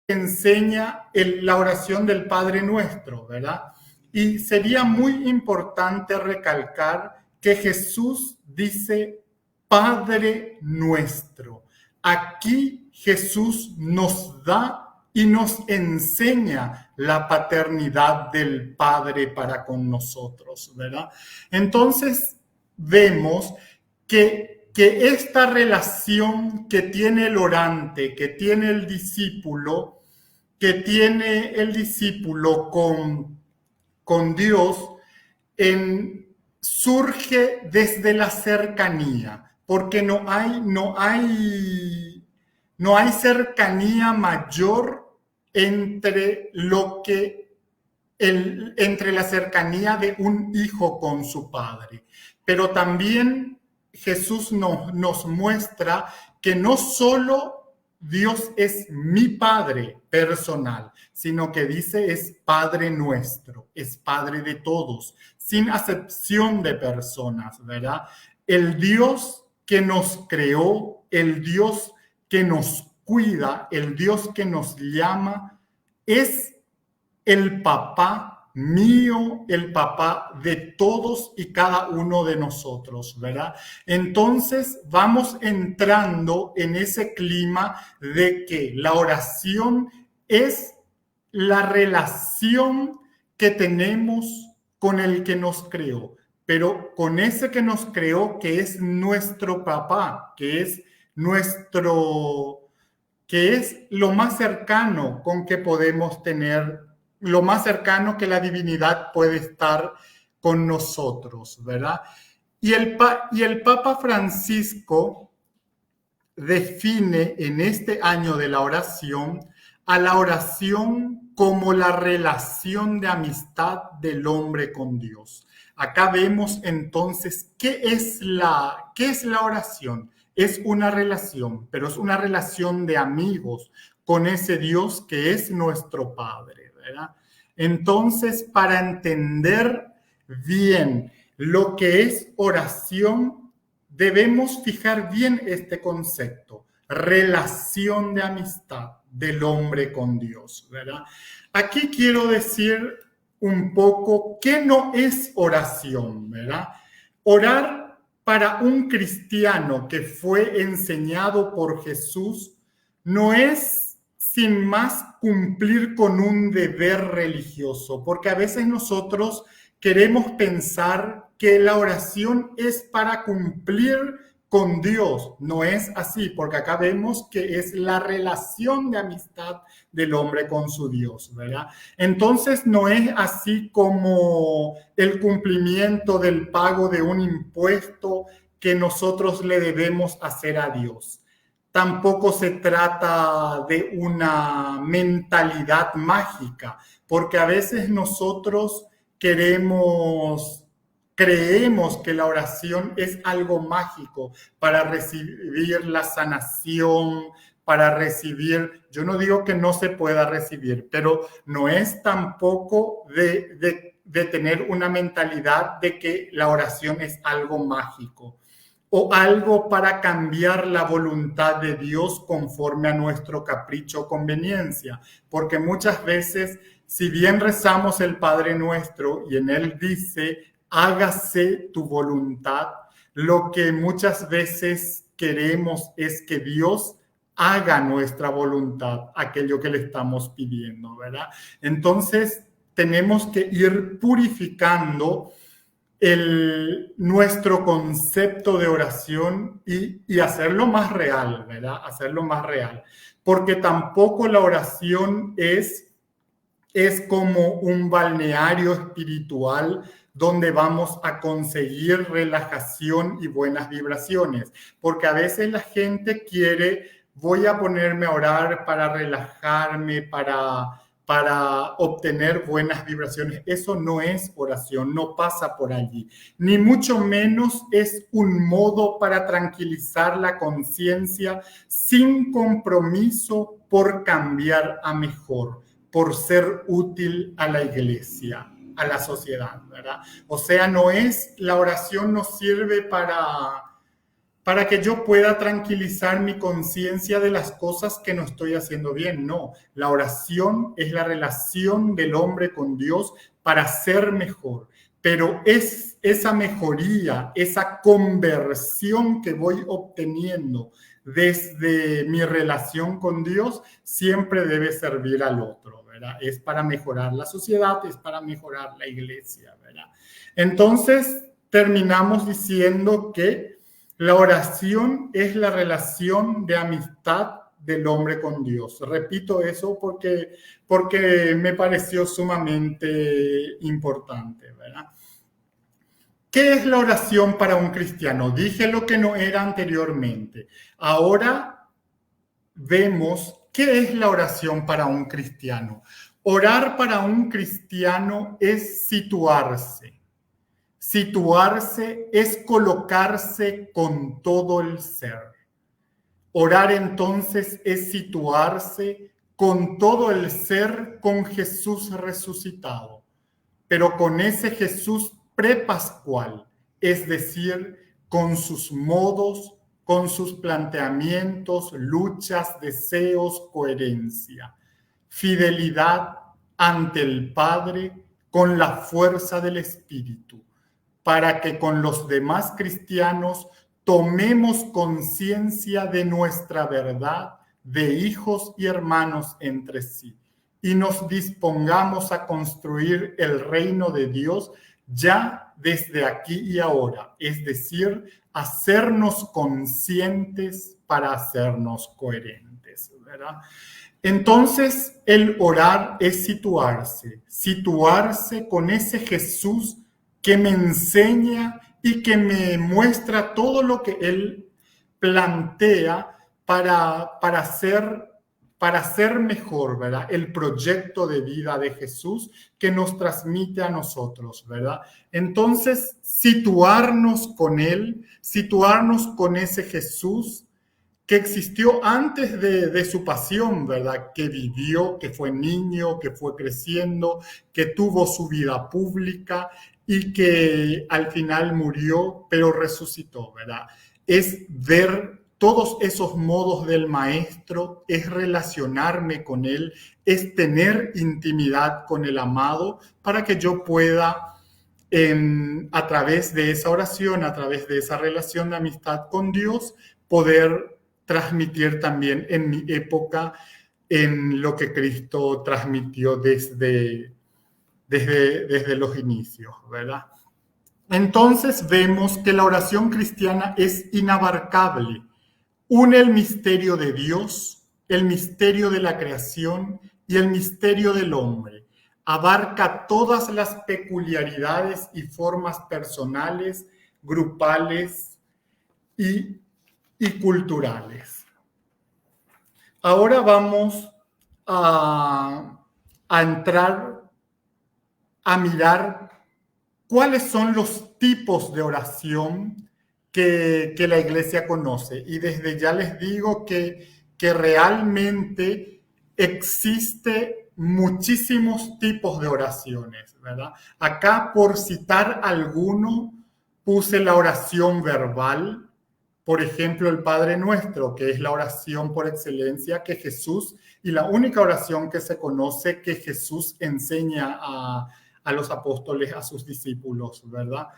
enseña la oración del Padre Nuestro, ¿verdad? Y sería muy importante recalcar que Jesús dice Padre Nuestro. Aquí Jesús nos da y nos enseña la paternidad del Padre para con nosotros, ¿verdad? Entonces vemos que esta relación que tiene el orante, que tiene el discípulo, con Dios, surge desde la cercanía, porque no hay cercanía mayor entre entre la cercanía de un hijo con su padre. Pero también Jesús nos muestra que no solo Dios es mi Padre personal, sino que dice es Padre nuestro, es Padre de todos, sin acepción de personas, ¿verdad? El Dios que nos creó, el Dios que nos cuida, el Dios que nos llama, es el papá mío, el papá de todos y cada uno de nosotros, ¿verdad? Entonces vamos entrando en ese clima de que la oración es la relación que tenemos con el que nos creó, pero con ese que nos creó, que es nuestro papá, que es lo más cercano con que podemos tener, lo más cercano que la divinidad puede estar con nosotros, ¿verdad? Y el Papa Francisco define en este año de la oración a la oración como la relación de amistad del hombre con Dios. Acá vemos entonces qué es la oración. Es una relación, pero es una relación de amigos con ese Dios que es nuestro Padre, ¿verdad? Entonces, para entender bien lo que es oración, debemos fijar bien este concepto, relación de amistad del hombre con Dios, ¿verdad? Aquí quiero decir un poco qué no es oración, ¿verdad? Orar para un cristiano que fue enseñado por Jesús no es sin más cumplir con un deber religioso, porque a veces nosotros queremos pensar que la oración es para cumplir con Dios. No es así, porque acá vemos que es la relación de amistad del hombre con su Dios, ¿verdad? Entonces no es así como el cumplimiento del pago de un impuesto que nosotros le debemos hacer a Dios. Tampoco se trata de una mentalidad mágica, porque a veces nosotros creemos que la oración es algo mágico para recibir la sanación, para recibir, yo no digo que no se pueda recibir, pero no es tampoco de tener una mentalidad de que la oración es algo mágico o algo para cambiar la voluntad de Dios conforme a nuestro capricho o conveniencia, porque muchas veces, si bien rezamos el Padre Nuestro y en él dice, hágase tu voluntad, lo que muchas veces queremos es que Dios haga nuestra voluntad, aquello que le estamos pidiendo, ¿verdad? Entonces, tenemos que ir purificando nuestro concepto de oración y hacerlo más real, ¿verdad? Hacerlo más real. Porque tampoco la oración es como un balneario espiritual donde vamos a conseguir relajación y buenas vibraciones. Porque a veces la gente quiere, voy a ponerme a orar para relajarme, para obtener buenas vibraciones. Eso no es oración, no pasa por allí. Ni mucho menos es un modo para tranquilizar la conciencia sin compromiso por cambiar a mejor, por ser útil a la iglesia, a la sociedad, ¿verdad? O sea, la oración nos sirve para que yo pueda tranquilizar mi conciencia de las cosas que no estoy haciendo bien. No, la oración es la relación del hombre con Dios para ser mejor. Pero es esa mejoría, esa conversión que voy obteniendo desde mi relación con Dios, siempre debe servir al otro, ¿verdad? Es para mejorar la sociedad, es para mejorar la iglesia, ¿verdad? Entonces, terminamos diciendo que la oración es la relación de amistad del hombre con Dios. Repito eso porque me pareció sumamente importante, ¿verdad? ¿Qué es la oración para un cristiano? Dije lo que no era anteriormente. Ahora vemos qué es la oración para un cristiano. Orar para un cristiano es situarse. Situarse es colocarse con todo el ser. Orar entonces es situarse con todo el ser con Jesús resucitado, pero con ese Jesús prepascual, es decir, con sus modos, con sus planteamientos, luchas, deseos, coherencia, fidelidad ante el Padre con la fuerza del Espíritu, para que con los demás cristianos tomemos conciencia de nuestra verdad de hijos y hermanos entre sí y nos dispongamos a construir el reino de Dios ya desde aquí y ahora, es decir, hacernos conscientes para hacernos coherentes, ¿verdad? Entonces, el orar es situarse con ese Jesús que me enseña y que me muestra todo lo que Él plantea para ser mejor, ¿verdad? El proyecto de vida de Jesús que nos transmite a nosotros, ¿verdad? Entonces, situarnos con Él, situarnos con ese Jesús que existió antes de su pasión, ¿verdad? Que vivió, que fue niño, que fue creciendo, que tuvo su vida pública y que al final murió, pero resucitó, ¿verdad? Es ver todos esos modos del maestro, es relacionarme con él, es tener intimidad con el amado para que yo pueda, a través de esa oración, a través de esa relación de amistad con Dios, poder transmitir también en mi época en lo que Cristo transmitió desde los inicios, ¿verdad? Entonces vemos que la oración cristiana es inabarcable. Une el misterio de Dios, el misterio de la creación y el misterio del hombre. Abarca todas las peculiaridades y formas personales, grupales y culturales. Ahora vamos a entrar a mirar cuáles son los tipos de oración que la iglesia conoce. Y desde ya les digo que realmente existe muchísimos tipos de oraciones, ¿verdad? Acá, por citar alguno, puse la oración verbal. Por ejemplo, el Padre Nuestro, que es la oración por excelencia que Jesús, y la única oración que se conoce que Jesús enseña a los apóstoles, a sus discípulos, ¿verdad?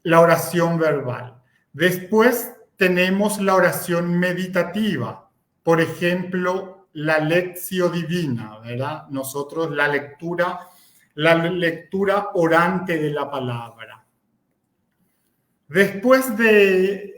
La oración verbal. Después tenemos la oración meditativa. Por ejemplo, la lectio divina, ¿verdad? Nosotros la lectura orante de la palabra. Después de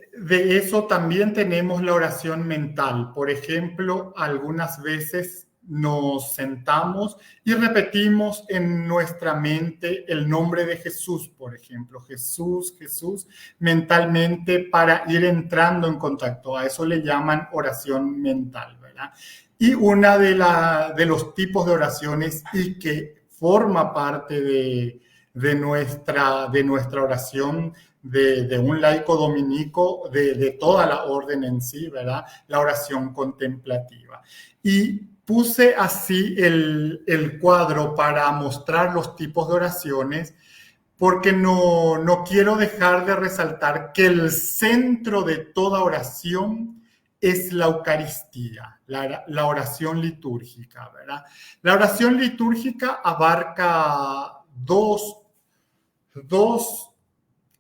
eso también tenemos la oración mental. Por ejemplo, algunas veces nos sentamos y repetimos en nuestra mente el nombre de Jesús, por ejemplo, Jesús, Jesús, mentalmente para ir entrando en contacto. A eso le llaman oración mental, ¿verdad? Y una de los tipos de oraciones y que forma parte de nuestra oración de un laico dominico, de toda la orden en sí, ¿verdad? La oración contemplativa. Y puse así el cuadro para mostrar los tipos de oraciones porque no quiero dejar de resaltar que el centro de toda oración es la Eucaristía, la oración litúrgica, ¿verdad? La oración litúrgica abarca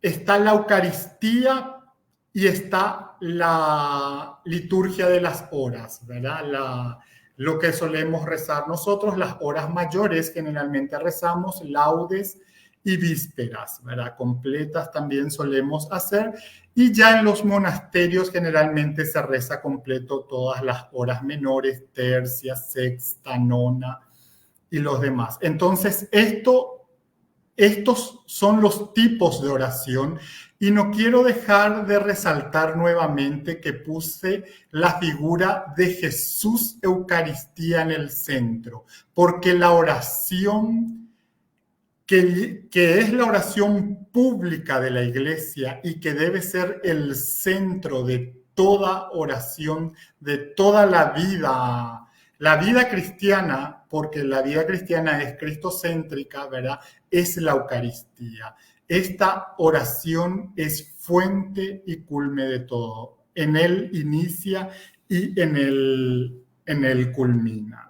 está la Eucaristía y está la liturgia de las horas, ¿verdad? Lo que solemos rezar nosotros, las horas mayores, generalmente rezamos laudes y vísperas, ¿verdad? Completas también solemos hacer, y ya en los monasterios generalmente se reza completo todas las horas menores, tercia, sexta, nona y los demás. Entonces, estos son los tipos de oración, y no quiero dejar de resaltar nuevamente que puse la figura de Jesús Eucaristía en el centro, porque la oración que es la oración pública de la Iglesia y que debe ser el centro de toda oración, de toda la vida cristiana, porque la vida cristiana es cristocéntrica, ¿verdad? Es la Eucaristía. Esta oración es fuente y culme de todo. En él inicia y en él culmina.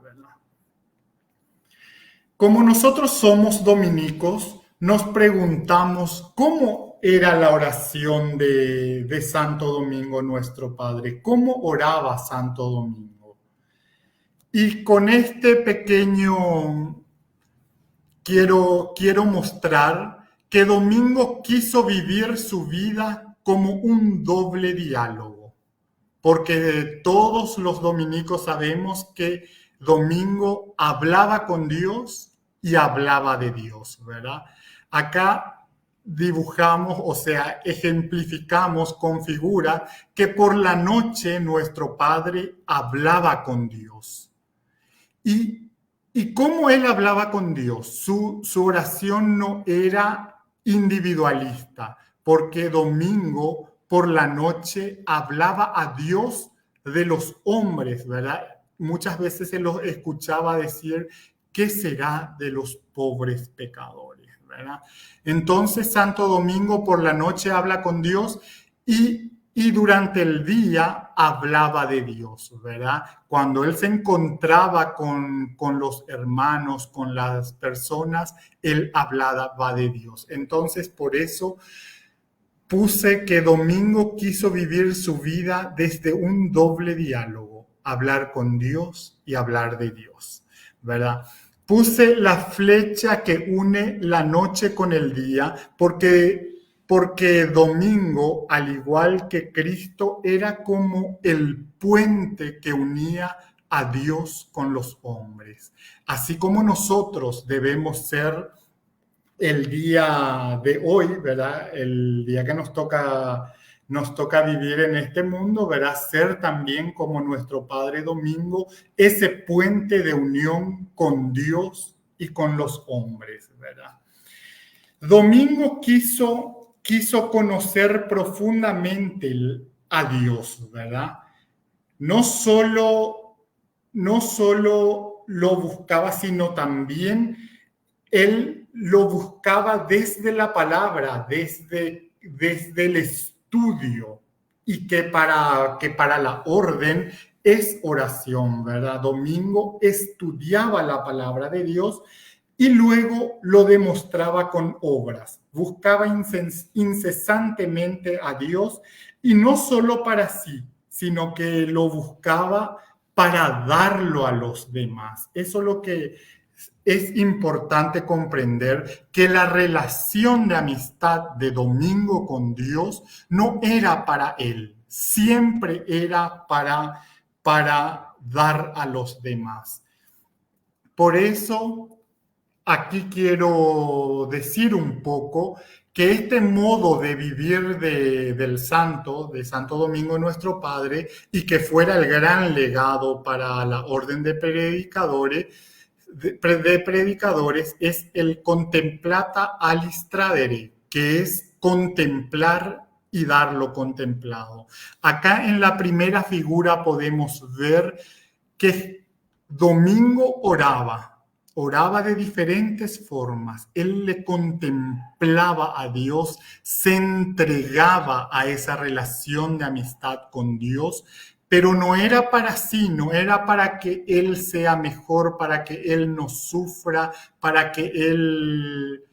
Como nosotros somos dominicos, nos preguntamos cómo era la oración de Santo Domingo nuestro Padre, cómo oraba Santo Domingo. Y con este pequeño quiero mostrar que Domingo quiso vivir su vida como un doble diálogo, porque todos los dominicos sabemos que Domingo hablaba con Dios y hablaba de Dios, ¿verdad? Acá dibujamos, o sea, ejemplificamos con figura que por la noche nuestro Padre hablaba con Dios. ¿Y cómo él hablaba con Dios? Su oración no era individualista, porque Domingo por la noche hablaba a Dios de los hombres, ¿verdad? Muchas veces se los escuchaba decir, ¿qué será de los pobres pecadores? ¿Verdad? Entonces, Santo Domingo por la noche habla con Dios y durante el día hablaba de Dios, ¿verdad? Cuando él se encontraba con los hermanos, con las personas, él hablaba de Dios. Entonces, por eso puse que Domingo quiso vivir su vida desde un doble diálogo, hablar con Dios y hablar de Dios, ¿verdad? Puse la flecha que une la noche con el día, porque Domingo, al igual que Cristo, era como el puente que unía a Dios con los hombres. Así como nosotros debemos ser el día de hoy, ¿verdad? El día que nos toca vivir en este mundo, ¿verdad? Ser también como nuestro Padre Domingo, ese puente de unión con Dios y con los hombres, ¿verdad? Domingo quiso conocer profundamente a Dios, ¿verdad? No solo lo buscaba, sino también él lo buscaba desde la palabra, desde el estudio, y que para la orden es oración, ¿verdad? Domingo estudiaba la palabra de Dios y luego lo demostraba con obras. Buscaba incesantemente a Dios, y no solo para sí, sino que lo buscaba para darlo a los demás. Eso es lo que es importante comprender, que la relación de amistad de Domingo con Dios no era para él, siempre era para dar a los demás. Por eso, aquí quiero decir un poco que este modo de vivir de Santo Domingo nuestro Padre, y que fuera el gran legado para la orden de predicadores, es el contemplata alistradere, que es contemplar y dar lo contemplado. Acá en la primera figura podemos ver que Domingo oraba oraba de diferentes formas. Él le contemplaba a Dios, se entregaba a esa relación de amistad con Dios, pero no era para sí, no era para que Él sea mejor, para que Él no sufra, para que Él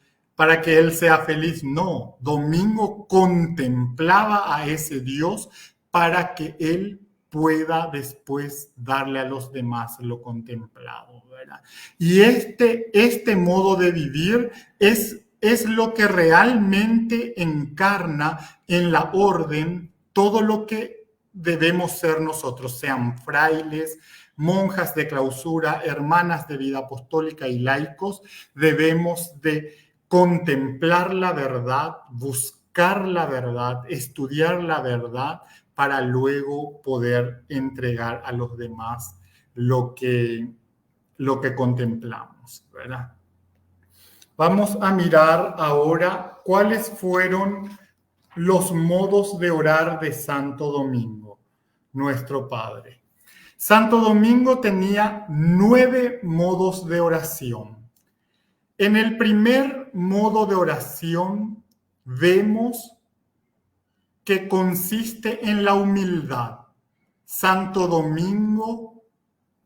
sea feliz. No, Domingo contemplaba a ese Dios para que Él pueda después darle a los demás lo contemplado, ¿verdad? Y este modo de vivir es lo que realmente encarna en la orden todo lo que debemos ser nosotros, sean frailes, monjas de clausura, hermanas de vida apostólica y laicos. Debemos de contemplar la verdad, buscar la verdad, estudiar la verdad, para luego poder entregar a los demás lo que contemplamos, ¿verdad? Vamos a mirar ahora cuáles fueron los modos de orar de Santo Domingo, nuestro Padre. Santo Domingo tenía 9 modos de oración. En el primer modo de oración vemos que consiste en la humildad. Santo Domingo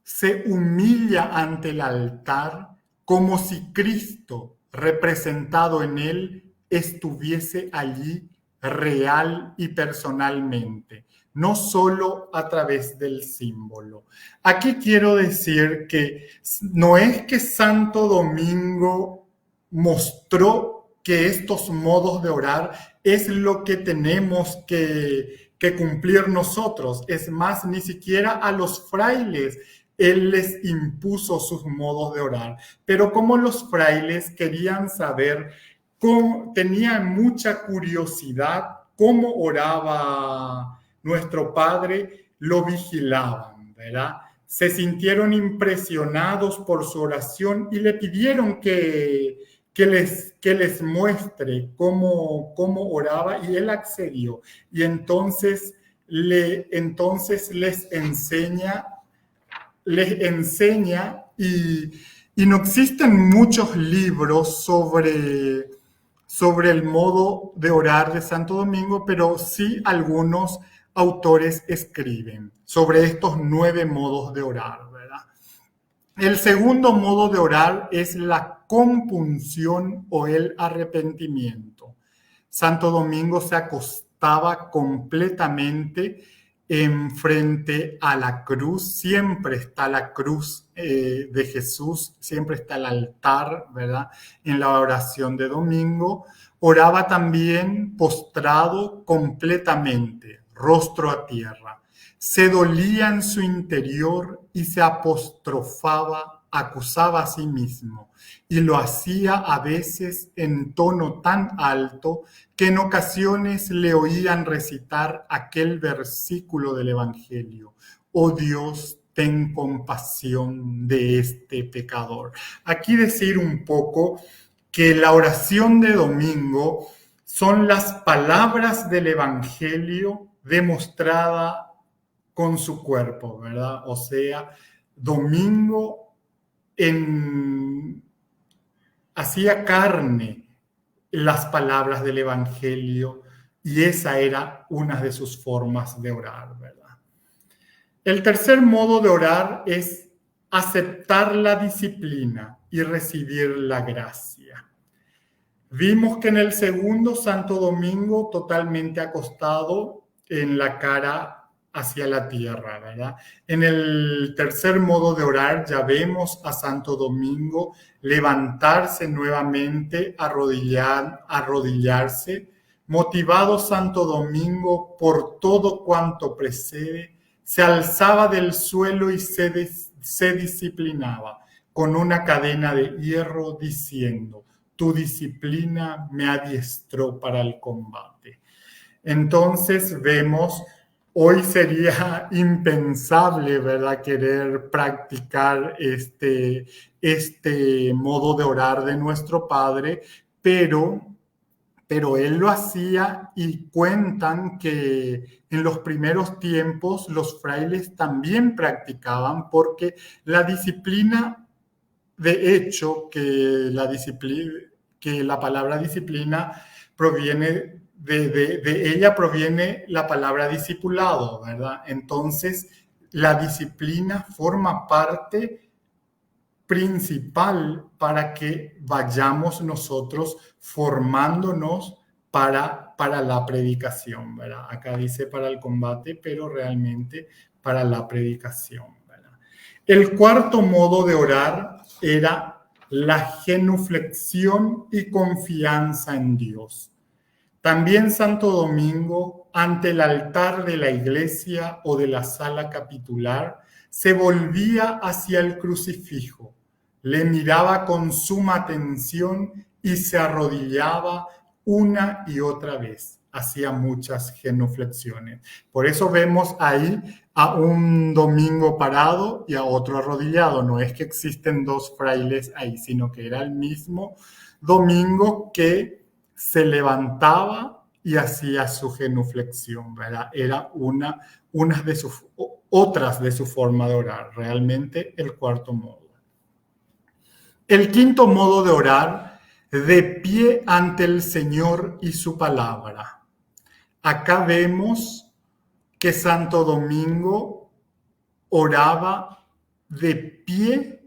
se humilla ante el altar como si Cristo, representado en él, estuviese allí real y personalmente, no solo a través del símbolo. Aquí quiero decir que no es que Santo Domingo mostró que estos modos de orar es lo que tenemos que cumplir nosotros. Es más, ni siquiera a los frailes él les impuso sus modos de orar. Pero como los frailes querían saber tenían mucha curiosidad cómo oraba nuestro Padre, lo vigilaban, ¿verdad? Se sintieron impresionados por su oración y le pidieron que les muestre cómo oraba, y él accedió. Y entonces les enseña y no existen muchos libros sobre el modo de orar de Santo Domingo, pero sí algunos autores escriben sobre estos 9 modos de orar, ¿verdad? El segundo modo de orar es la compunción o el arrepentimiento. Santo Domingo se acostaba completamente enfrente a la cruz. Siempre está la cruz de Jesús, siempre está el altar, ¿verdad? En la oración de Domingo. Oraba también postrado completamente, rostro a tierra. Se dolía en su interior y se apostrofaba, acusaba a sí mismo, y lo hacía a veces en tono tan alto que en ocasiones le oían recitar aquel versículo del Evangelio: «Oh Dios, ten compasión de este pecador». Aquí decir un poco que la oración de Domingo son las palabras del Evangelio demostrada con su cuerpo, ¿verdad? O sea, Domingo hacía carne las palabras del Evangelio, y esa era una de sus formas de orar, ¿verdad? El tercer modo de orar es aceptar la disciplina y recibir la gracia. Vimos que en el segundo, Santo Domingo totalmente acostado en la cara hacia la tierra, ¿verdad? En el tercer modo de orar ya vemos a Santo Domingo levantarse nuevamente, arrodillarse. Motivado Santo Domingo por todo cuanto precede, se alzaba del suelo y se disciplinaba con una cadena de hierro, diciendo: «Tu disciplina me adiestró para el combate». Entonces vemos, hoy sería impensable, ¿verdad?, querer practicar este modo de orar de nuestro Padre, pero él lo hacía, y cuentan que en los primeros tiempos los frailes también practicaban, porque la disciplina de hecho que la palabra disciplina proviene de ella proviene la palabra discipulado, ¿verdad? Entonces, la disciplina forma parte principal para que vayamos nosotros formándonos para la predicación, ¿verdad? Acá dice para el combate, pero realmente para la predicación, ¿verdad? El cuarto modo de orar era la genuflexión y confianza en Dios. También Santo Domingo, ante el altar de la iglesia o de la sala capitular, se volvía hacia el crucifijo, le miraba con suma atención y se arrodillaba una y otra vez. Hacía muchas genuflexiones. Por eso vemos ahí a un domingo parado y a otro arrodillado. No es que existen dos frailes ahí, sino que era el mismo domingo que se levantaba y hacía su genuflexión, ¿verdad? Era otras de su forma de orar, realmente el cuarto modo. El quinto modo de orar, de pie ante el Señor y su palabra. Acá vemos que Santo Domingo oraba de pie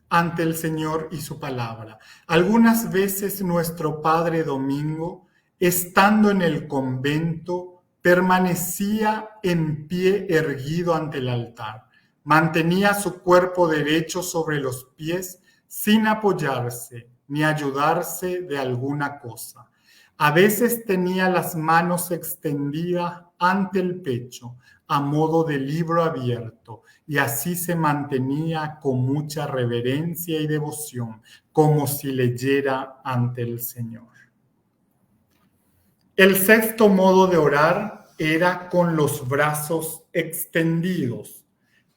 ante el Señor y su palabra. Algunas veces nuestro Padre Domingo, estando en el convento, permanecía en pie erguido ante el altar. Mantenía su cuerpo derecho sobre los pies sin apoyarse ni ayudarse de alguna cosa. A veces tenía las manos extendidas ante el pecho, a modo de libro abierto, y así se mantenía con mucha reverencia y devoción, como si leyera ante el Señor. El sexto modo de orar era con los brazos extendidos.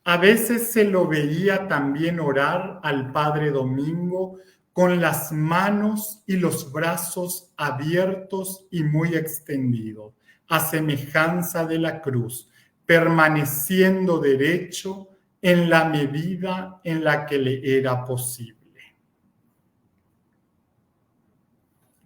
A veces se lo veía también orar al Padre Domingo con las manos y los brazos abiertos y muy extendidos, a semejanza de la cruz, permaneciendo derecho en la medida en la que le era posible.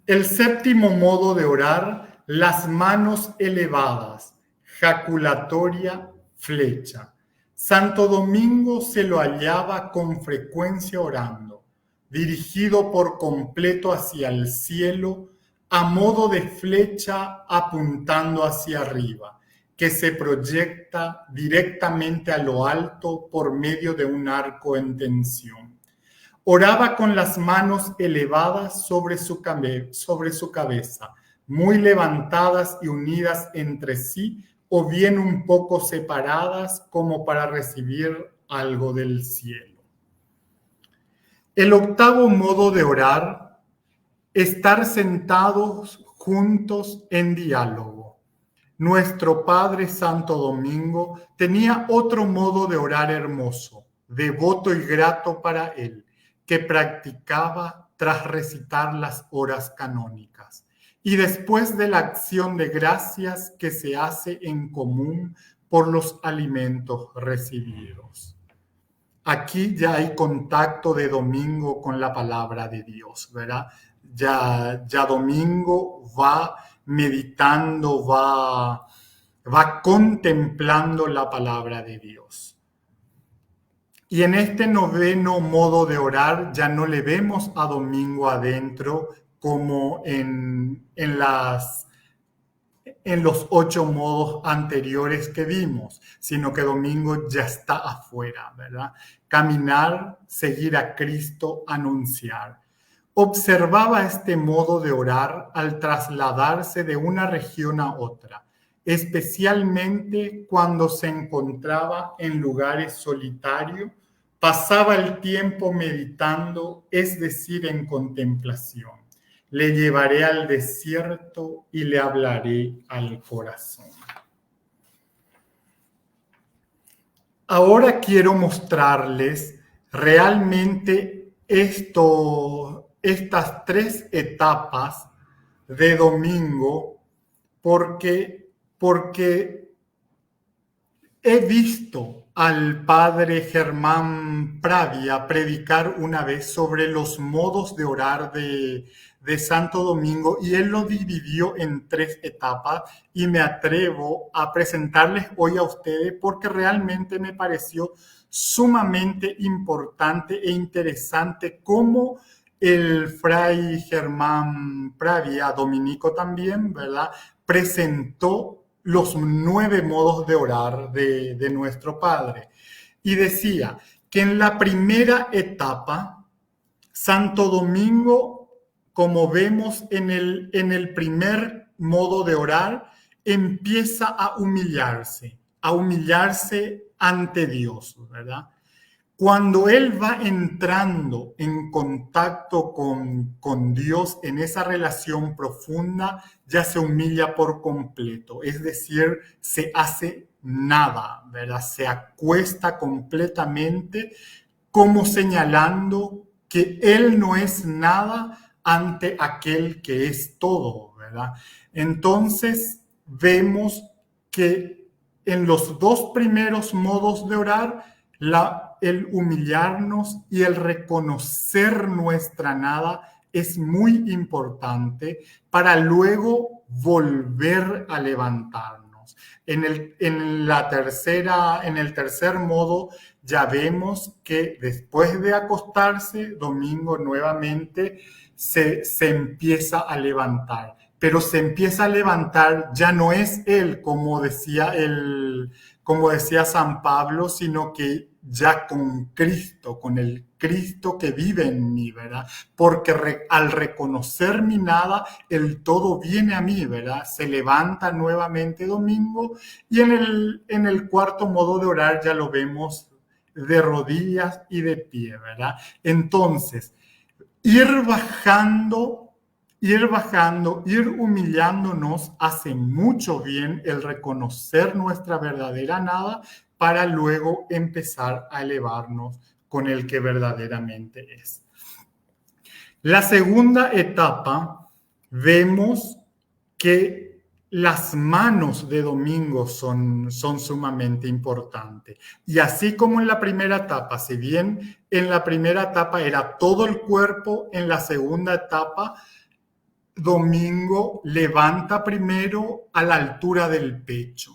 El séptimo modo de orar, las manos elevadas, jaculatoria, flecha. Santo Domingo se lo hallaba con frecuencia orando, dirigido por completo hacia el cielo, a modo de flecha apuntando hacia arriba, que se proyecta directamente a lo alto por medio de un arco en tensión. Oraba con las manos elevadas sobre su cabeza, muy levantadas y unidas entre sí, o bien un poco separadas como para recibir algo del cielo. El octavo modo de orar, estar sentados juntos en diálogo. Nuestro Padre Santo Domingo tenía otro modo de orar hermoso, devoto y grato para él, que practicaba tras recitar las horas canónicas y después de la acción de gracias que se hace en común por los alimentos recibidos. Aquí ya hay contacto de Domingo con la palabra de Dios, ¿verdad? Ya Domingo va meditando, va contemplando la palabra de Dios. Y en este noveno modo de orar ya no le vemos a Domingo adentro como en los 8 modos anteriores que vimos, sino que Domingo ya está afuera, ¿verdad? Caminar, seguir a Cristo, anunciar. Observaba este modo de orar al trasladarse de una región a otra, especialmente cuando se encontraba en lugares solitarios, pasaba el tiempo meditando, es decir, en contemplación. Le llevaré al desierto y le hablaré al corazón. Ahora quiero mostrarles realmente estas 3 etapas de Domingo, porque he visto al padre Germán Pravia predicar una vez sobre los modos de orar de Santo Domingo y él lo dividió en 3 etapas y me atrevo a presentarles hoy a ustedes porque realmente me pareció sumamente importante e interesante cómo el fray Germán Pravia, dominico también, ¿verdad?, presentó los 9 modos de orar de nuestro Padre. Y decía que en la primera etapa, Santo Domingo, como vemos en el primer modo de orar, empieza a humillarse ante Dios, ¿verdad? Cuando él va entrando en contacto con Dios en esa relación profunda, ya se humilla por completo, es decir, se hace nada, ¿verdad? Se acuesta completamente como señalando que él no es nada ante aquel que es todo, ¿verdad? Entonces vemos que en los 2 primeros modos de orar, el humillarnos y el reconocer nuestra nada es muy importante para luego volver a levantarnos. En el tercer modo ya vemos que después de acostarse, Domingo nuevamente se empieza a levantar. Pero se empieza a levantar, ya no es él, como decía San Pablo, sino que ya con Cristo, con el Cristo que vive en mí, ¿verdad? Porque al reconocer mi nada, el todo viene a mí, ¿verdad? Se levanta nuevamente Domingo y en el cuarto modo de orar ya lo vemos de rodillas y de pie, ¿verdad? Entonces, ir bajando, ir humillándonos hace mucho bien el reconocer nuestra verdadera nada para luego empezar a elevarnos con el que verdaderamente es. La segunda etapa, vemos que las manos de Domingo son sumamente importantes. Y así como en la primera etapa, si bien en la primera etapa era todo el cuerpo, en la segunda etapa Domingo levanta primero a la altura del pecho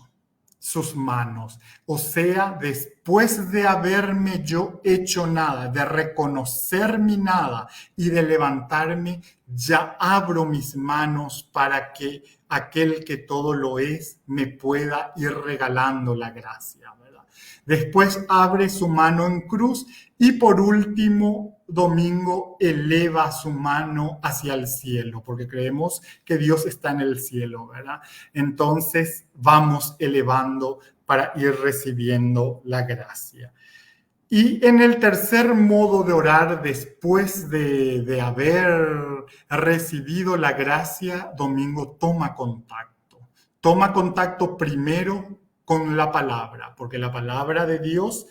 sus manos. O sea, después de haberme yo hecho nada, de reconocer mi nada y de levantarme, ya abro mis manos para que aquel que todo lo es me pueda ir regalando la gracia, ¿verdad? Después abre su mano en cruz y por último, Domingo eleva su mano hacia el cielo, porque creemos que Dios está en el cielo, ¿verdad? Entonces vamos elevando para ir recibiendo la gracia. Y en el tercer modo de orar, después de haber recibido la gracia, Domingo toma contacto. Toma contacto primero con la palabra, porque la palabra de Dios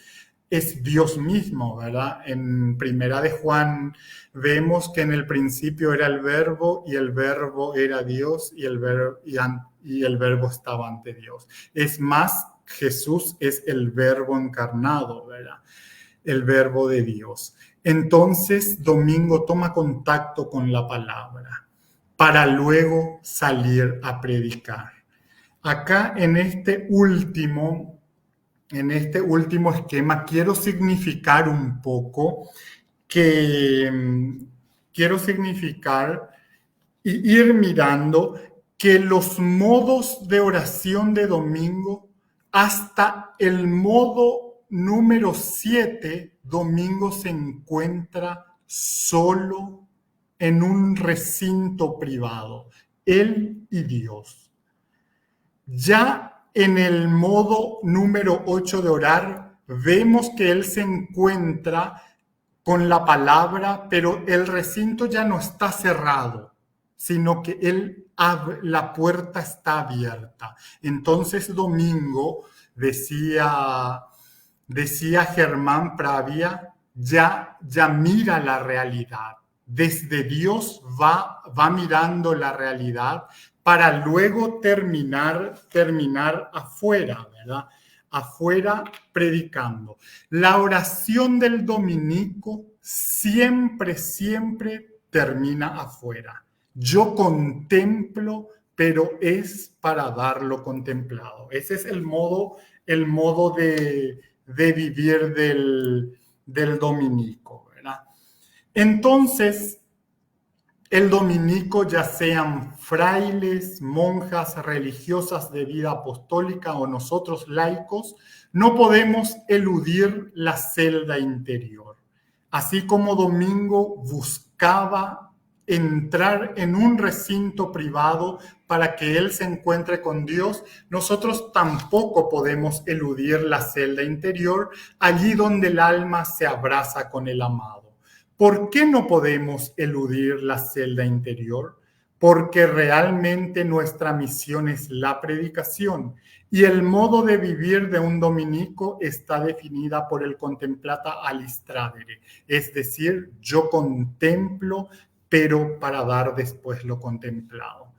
es Dios mismo, ¿verdad? En Primera de Juan vemos que en el principio era el verbo y el verbo era Dios y el verbo estaba ante Dios. Es más, Jesús es el verbo encarnado, ¿verdad? El verbo de Dios. Entonces, Domingo toma contacto con la palabra para luego salir a predicar. Acá en este último esquema quiero significar un poco quiero significar y ir mirando que los modos de oración de Domingo, hasta el modo número 7, Domingo se encuentra solo en un recinto privado, él y Dios. Ya en el modo número 8 de orar, vemos que él se encuentra con la palabra, pero el recinto ya no está cerrado, sino que la puerta está abierta. Entonces Domingo, decía Germán Pravia, ya mira la realidad. Desde Dios va mirando la realidad para luego terminar afuera, ¿verdad? afuera predicando. La oración del dominico siempre, siempre termina afuera. Yo contemplo, pero es para dar lo contemplado. Ese es el modo de vivir del dominico, ¿verdad? Entonces, el dominico, ya sean frailes, monjas, religiosas de vida apostólica o nosotros laicos, no podemos eludir la celda interior. Así como Domingo buscaba entrar en un recinto privado para que él se encuentre con Dios, nosotros tampoco podemos eludir la celda interior, allí donde el alma se abraza con el amado. ¿Por qué no podemos eludir la celda interior? Porque realmente nuestra misión es la predicación y el modo de vivir de un dominico está definida por el contemplata alistradere, es decir, yo contemplo, pero para dar después lo contemplado.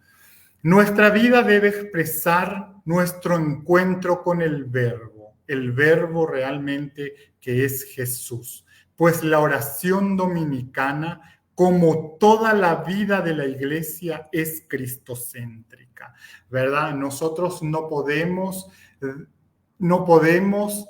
Nuestra vida debe expresar nuestro encuentro con el verbo realmente que es Jesús. Pues la oración dominicana, como toda la vida de la iglesia, es cristocéntrica, ¿verdad? Nosotros no podemos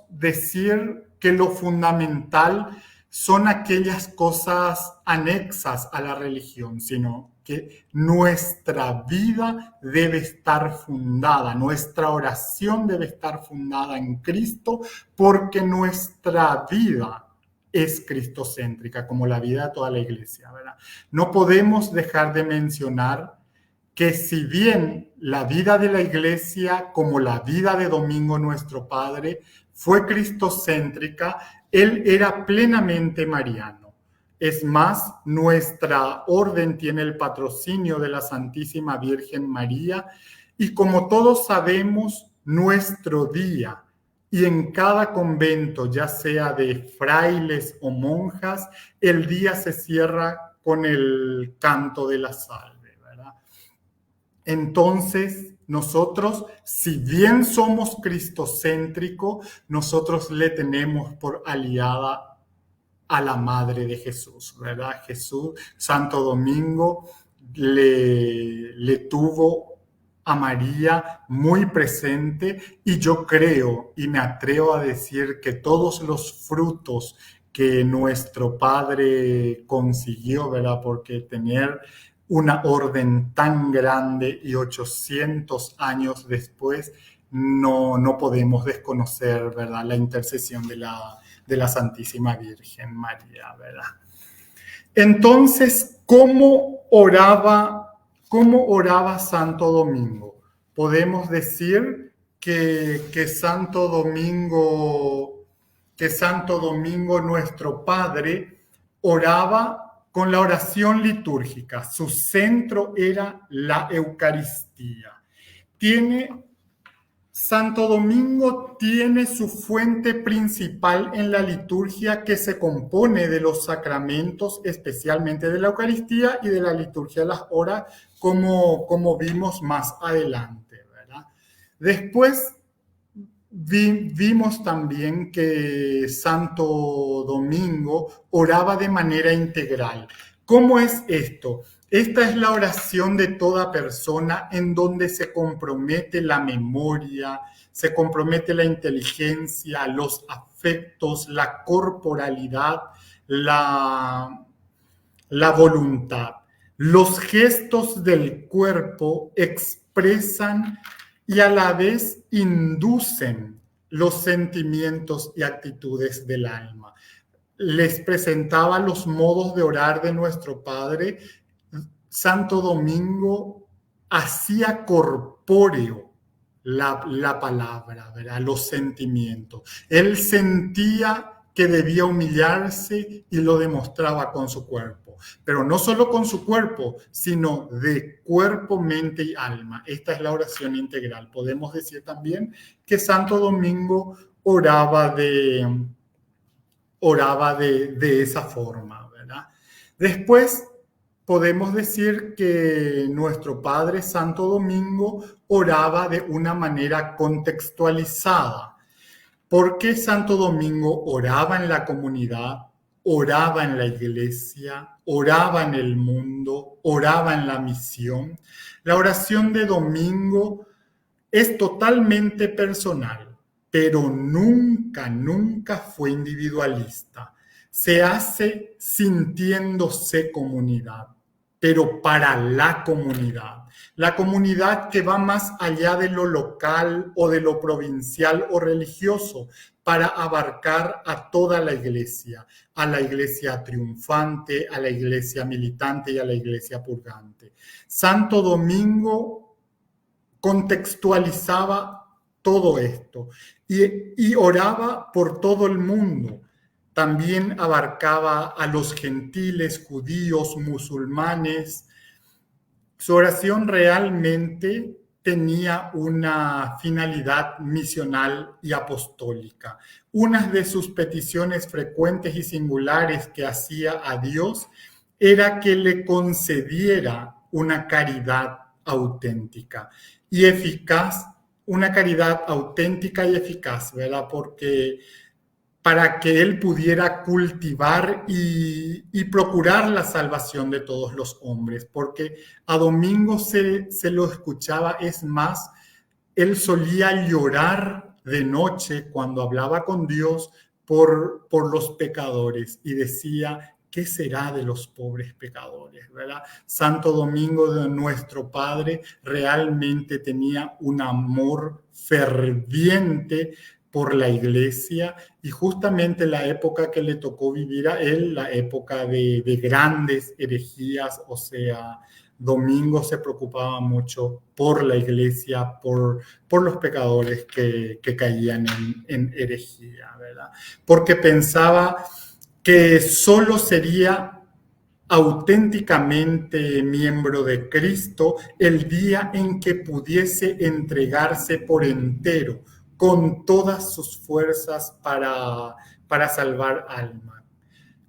decir que lo fundamental son aquellas cosas anexas a la religión, sino que nuestra vida debe estar fundada, nuestra oración debe estar fundada en Cristo, porque nuestra vida es cristocéntrica, como la vida de toda la iglesia, ¿verdad? No podemos dejar de mencionar que si bien la vida de la iglesia, como la vida de Domingo nuestro Padre, fue cristocéntrica, él era plenamente mariano. Es más, nuestra orden tiene el patrocinio de la Santísima Virgen María y como todos sabemos, nuestro día y en cada convento, ya sea de frailes o monjas, el día se cierra con el canto de la salve, ¿verdad? Entonces, nosotros, si bien somos cristocéntricos, nosotros le tenemos por aliada a la Madre de Jesús, ¿verdad? Jesús, Santo Domingo, le tuvo a María muy presente y yo creo y me atrevo a decir que todos los frutos que nuestro Padre consiguió, ¿verdad? Porque tener una orden tan grande y 800 años después, no podemos desconocer, ¿verdad? La intercesión de la Santísima Virgen María, ¿verdad? Entonces, ¿cómo oraba Santo Domingo? Podemos decir que Santo Domingo nuestro Padre oraba con la oración litúrgica. Su centro era la Eucaristía. Santo Domingo tiene su fuente principal en la liturgia que se compone de los sacramentos, especialmente de la Eucaristía y de la liturgia de las horas, como vimos más adelante, ¿verdad? Después vimos también que Santo Domingo oraba de manera integral. ¿Cómo es esto? Esta es la oración de toda persona en donde se compromete la memoria, se compromete la inteligencia, los afectos, la corporalidad, la voluntad. Los gestos del cuerpo expresan y a la vez inducen los sentimientos y actitudes del alma. Les presentaba los modos de orar de nuestro Padre. Santo Domingo hacía corpóreo la palabra, ¿verdad? Los sentimientos. Él sentía que debía humillarse y lo demostraba con su cuerpo. Pero no solo con su cuerpo, sino de cuerpo, mente y alma. Esta es la oración integral. Podemos decir también que Santo Domingo oraba de esa forma, ¿verdad? Después podemos decir que nuestro Padre Santo Domingo oraba de una manera contextualizada. ¿Por qué Santo Domingo oraba en la comunidad, oraba en la iglesia, oraba en el mundo, oraba en la misión? La oración de domingo es totalmente personal, pero nunca, nunca fue individualista. Se hace sintiéndose comunidad, pero para la comunidad que va más allá de lo local o de lo provincial o religioso, para abarcar a toda la iglesia, a la iglesia triunfante, a la iglesia militante y a la iglesia purgante. Santo Domingo contextualizaba todo esto y oraba por todo el mundo. También abarcaba a los gentiles, judíos, musulmanes. Su oración realmente tenía una finalidad misional y apostólica. Una de sus peticiones frecuentes y singulares que hacía a Dios era que le concediera una caridad auténtica y eficaz, una caridad auténtica y eficaz, ¿verdad? Porque para que él pudiera cultivar y procurar la salvación de todos los hombres, porque a Domingo se lo escuchaba, es más, él solía llorar de noche cuando hablaba con Dios por los pecadores y decía, ¿qué será de los pobres pecadores? ¿Verdad? Santo Domingo de nuestro Padre realmente tenía un amor ferviente por la iglesia y justamente la época que le tocó vivir a él, la época de grandes herejías, o sea, Domingo se preocupaba mucho por la iglesia, por los pecadores que caían en herejía, ¿verdad? Porque pensaba que solo sería auténticamente miembro de Cristo el día en que pudiese entregarse por entero, con todas sus fuerzas para salvar alma,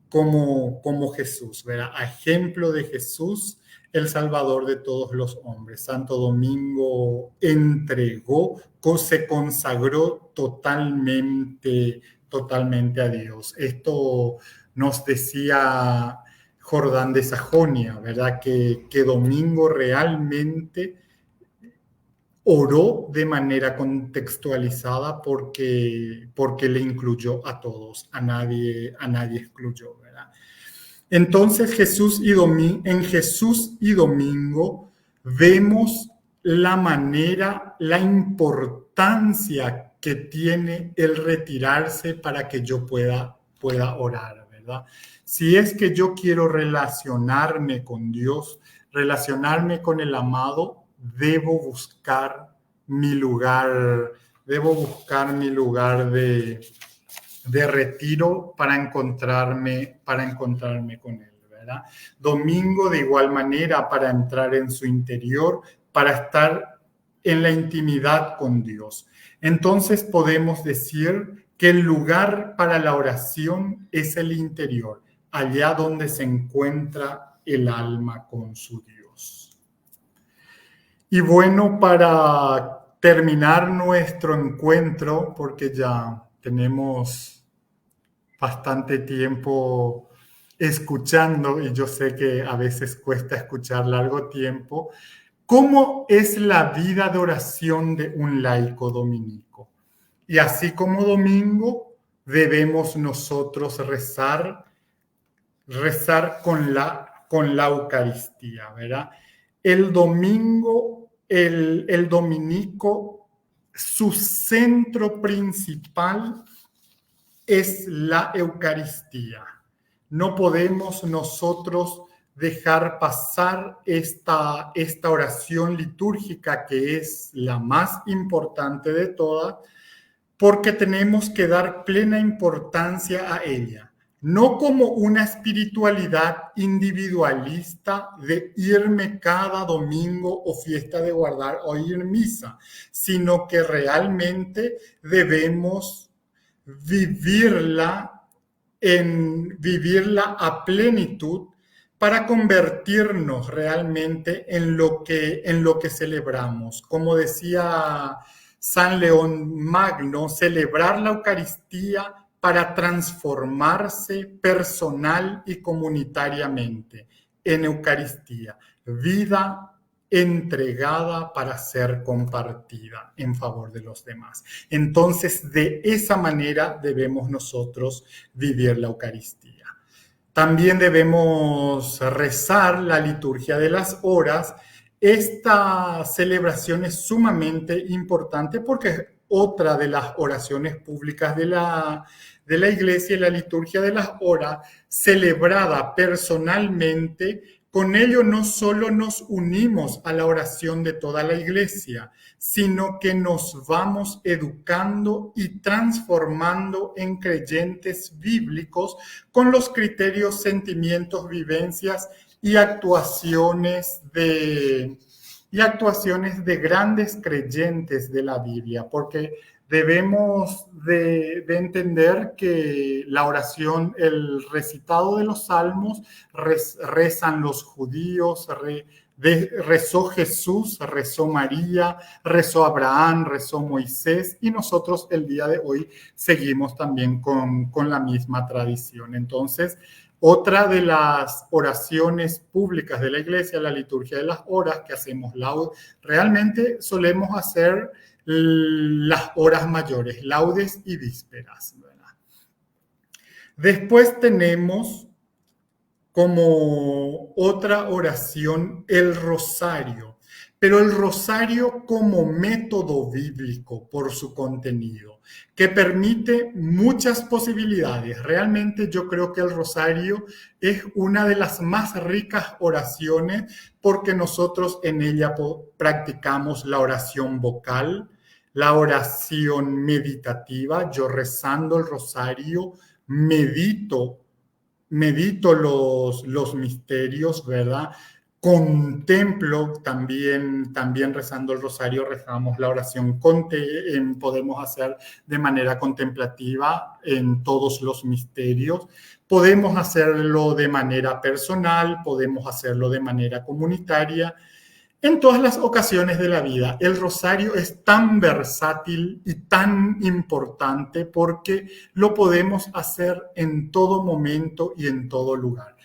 como Jesús, ¿verdad? A ejemplo de Jesús, el Salvador de todos los hombres. Santo Domingo entregó, se consagró totalmente a Dios. Esto nos decía Jordán de Sajonia, ¿verdad? Que Domingo realmente oró de manera contextualizada porque le incluyó a todos, a nadie excluyó, ¿verdad? Entonces en Jesús y Domingo vemos la manera, la importancia que tiene el retirarse para que yo pueda orar, ¿verdad? Si es que yo quiero relacionarme con Dios, relacionarme con el amado, debo buscar mi lugar de retiro para encontrarme con él, ¿verdad? Domingo de igual manera para entrar en su interior, para estar en la intimidad con Dios. Entonces podemos decir que el lugar para la oración es el interior, allá donde se encuentra el alma con su Dios. Y bueno, para terminar nuestro encuentro, porque ya tenemos bastante tiempo escuchando y yo sé que a veces cuesta escuchar largo tiempo, ¿cómo es la vida de oración de un laico dominico? Y así como Domingo, debemos nosotros rezar con la Eucaristía, ¿verdad? El domingo, el dominico, su centro principal es la Eucaristía. No podemos nosotros dejar pasar esta oración litúrgica que es la más importante de todas, porque tenemos que dar plena importancia a ella. No como una espiritualidad individualista de irme cada domingo o fiesta de guardar o ir misa, sino que realmente debemos vivirla a plenitud para convertirnos realmente en lo que celebramos. Como decía San León Magno, celebrar la Eucaristía para transformarse personal y comunitariamente en Eucaristía, vida entregada para ser compartida en favor de los demás. Entonces, de esa manera debemos nosotros vivir la Eucaristía. También debemos rezar la liturgia de las horas. Esta celebración es sumamente importante porque es otra de las oraciones públicas de la Iglesia, la liturgia de las horas, celebrada personalmente. Con ello no solo nos unimos a la oración de toda la Iglesia, sino que nos vamos educando y transformando en creyentes bíblicos con los criterios, sentimientos, vivencias y actuaciones de grandes creyentes de la Biblia, porque debemos de entender que la oración, el recitado de los salmos, rezan los judíos, rezó Jesús, rezó María, rezó Abraham, rezó Moisés, y nosotros el día de hoy seguimos también con la misma tradición. Entonces, otra de las oraciones públicas de la Iglesia, la liturgia de las horas, que hacemos realmente solemos hacer las horas mayores, laudes y vísperas, ¿verdad? Después tenemos como otra oración el rosario, pero el rosario como método bíblico por su contenido, que permite muchas posibilidades. Realmente yo creo que el rosario es una de las más ricas oraciones porque nosotros en ella practicamos la oración vocal, la oración meditativa. Yo rezando el rosario medito los misterios, ¿verdad? Contemplo también rezando el rosario, rezamos la oración, podemos hacer de manera contemplativa en todos los misterios, podemos hacerlo de manera personal, podemos hacerlo de manera comunitaria. En todas las ocasiones de la vida, el rosario es tan versátil y tan importante porque lo podemos hacer en todo momento y en todo lugar.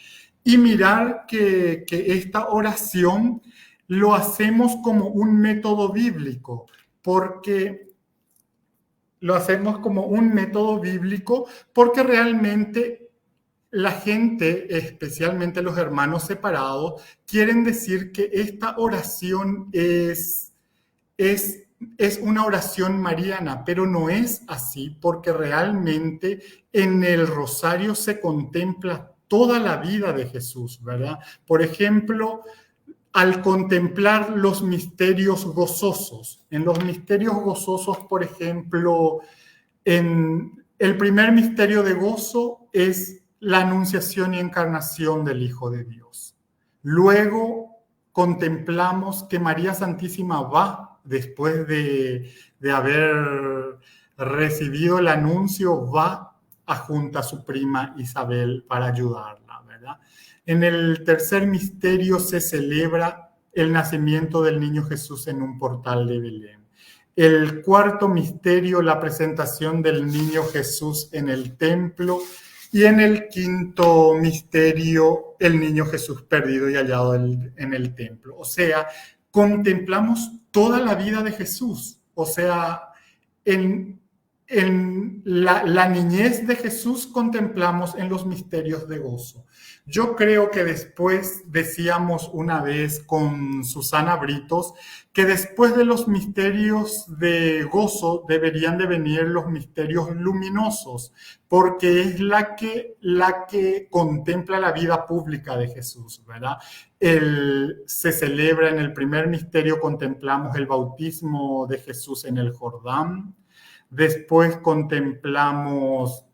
Y mirar que esta oración lo hacemos como un método bíblico, porque realmente la gente, especialmente los hermanos separados, quieren decir que esta oración es una oración mariana, pero no es así, porque realmente en el rosario se contempla toda la vida de Jesús, ¿verdad? Por ejemplo, al contemplar los misterios gozosos, en los misterios gozosos, por ejemplo, en el primer misterio de gozo es la anunciación y encarnación del Hijo de Dios. Luego contemplamos que María Santísima va, después de haber recibido el anuncio, va junto a su prima Isabel para ayudarla, ¿verdad? En el tercer misterio se celebra el nacimiento del niño Jesús en un portal de Belén. El cuarto misterio, la presentación del niño Jesús en el templo. Y en el quinto misterio, el niño Jesús perdido y hallado en el templo. O sea, contemplamos toda la vida de Jesús. O sea, en la niñez de Jesús contemplamos en los misterios de gozo. Yo creo que después, decíamos una vez con Susana Britos, que después de los misterios de gozo deberían de venir los misterios luminosos, porque es la que contempla la vida pública de Jesús, ¿verdad? Se celebra en el primer misterio, contemplamos el bautismo de Jesús en el Jordán. Después contemplamos